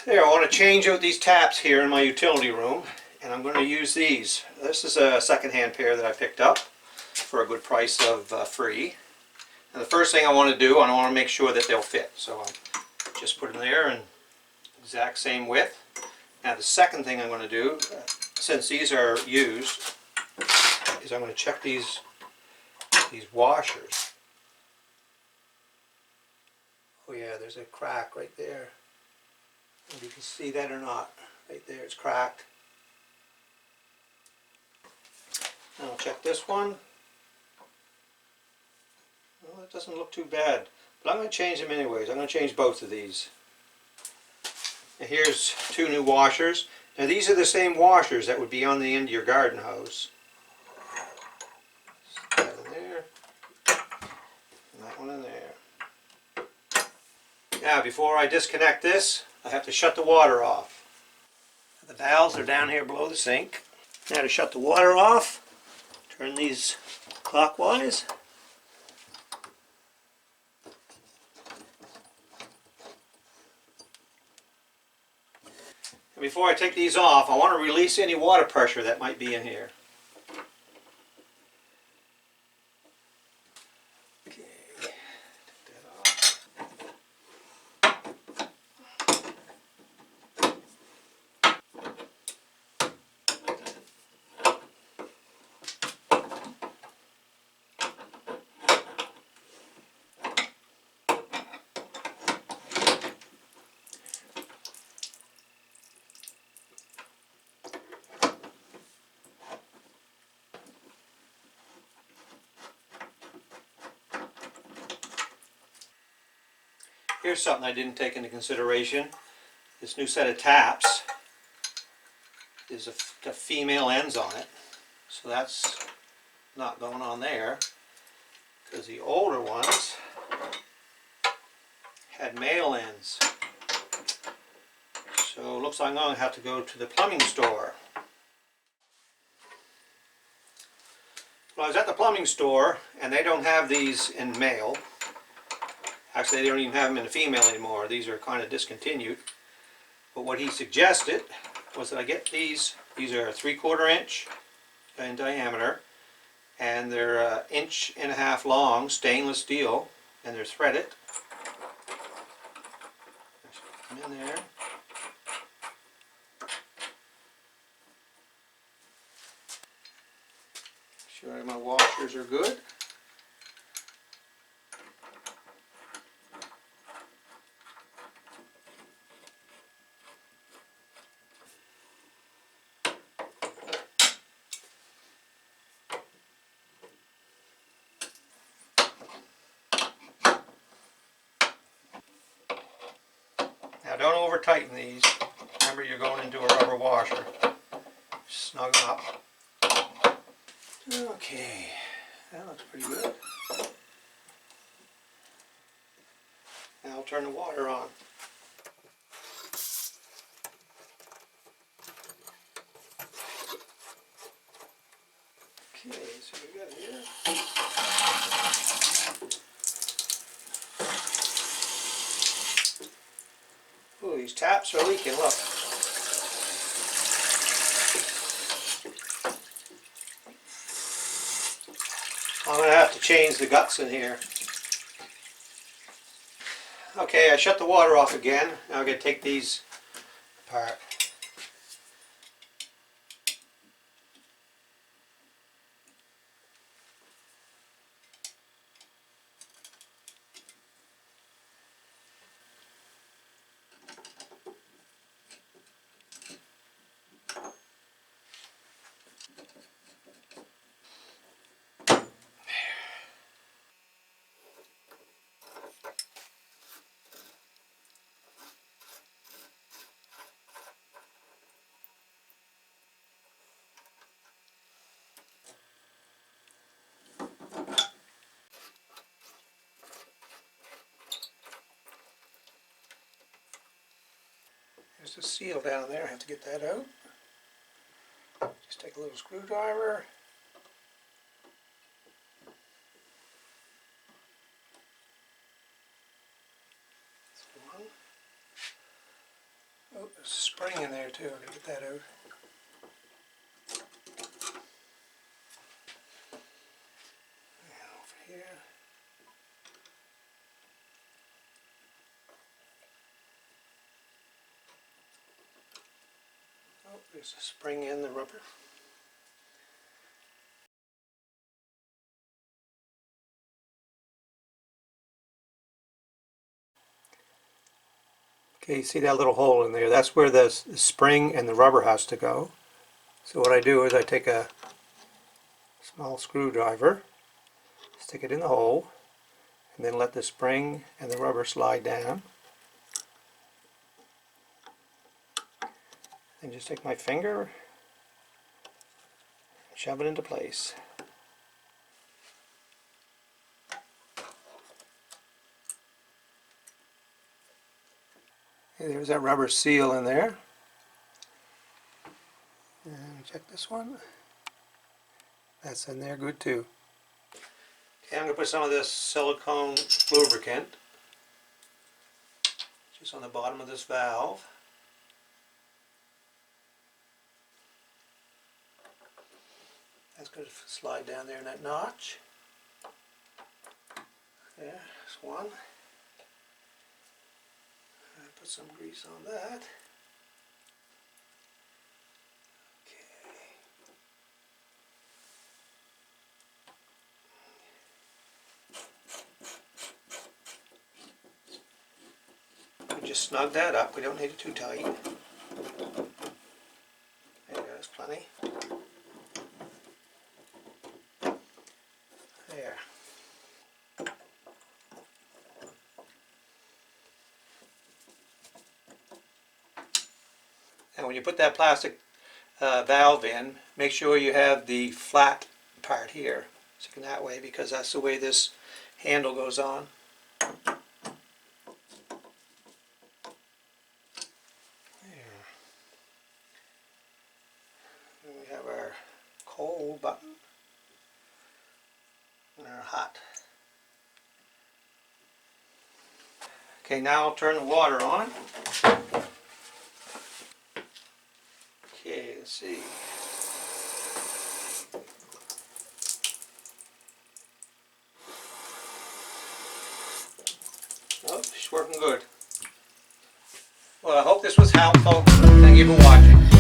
There, I want to change out these taps here in my utility room, and I'm going to use these. This is a second-hand pair that I picked up for a good price of free. And the first thing I want to do, I want to make sure that they'll fit. So I'll just put them there in exact same width. Now the second thing I'm going to do, since these are used, is I'm going to check these washers. Oh yeah, there's a crack right there. If you can see that or not, right there, it's cracked. Now I'll check this one. Well, it doesn't look too bad, but I'm going to change them anyways. I'm going to change both of these. And here's two new washers. Now these are the same washers that would be on the end of your garden hose. That in there, and that one in there. Now before I disconnect this, I have to shut the water off. The valves are down here below the sink. Now to shut the water off, turn these clockwise. And before I take these off, I want to release any water pressure that might be in here. Okay, take that off. Here's something I didn't take into consideration. This new set of taps is the female ends on it, so that's not going on there, because the older ones had male ends. So it looks like I'm going to have to go to the plumbing store. Well, I was at the plumbing store, and they don't have these in male. Actually, they don't even have them in a female anymore. These are kind of discontinued. But what he suggested was that I get these. These are 3/4 inch in diameter, and they're 1.5 inches long, stainless steel, and they're threaded. Come in there. Sure my washers are good. Now don't over tighten these. Remember, you're going into a rubber washer. Snug them up. Okay, that looks pretty good. Now I'll turn the water on. Okay, so we got here. Oh, these taps are leaking, look. I'm going to have to change the guts in here. Okay, I shut the water off again. Now I'm going to take these apart. There's a seal down there. I have to get that out. Just take a little screwdriver. That's one. There's a spring in there too. I'm going to get that out. And over here. Oh, there's a spring in the rubber. Okay, you see that little hole in there? That's where the spring and the rubber has to go. So what I do is I take a small screwdriver, stick it in the hole, and then let the spring and the rubber slide down. Then just take my finger and shove it into place. Okay, there's that rubber seal in there. And check this one. That's in there good too. Okay, I'm going to put some of this silicone lubricant just on the bottom of this valve. That's going to slide down there in that notch. There, there's one. Put some grease on that. Okay. We just snug that up. We don't need it too tight. There, there's plenty. There. And when you put that plastic valve in, make sure you have the flat part here. So that way, because that's the way this handle goes on. There. And we have our cold button and our hot. Okay, now I'll turn the water on. Okay, let's see. Oh, she's working good. Well, I hope this was helpful. Thank you for watching.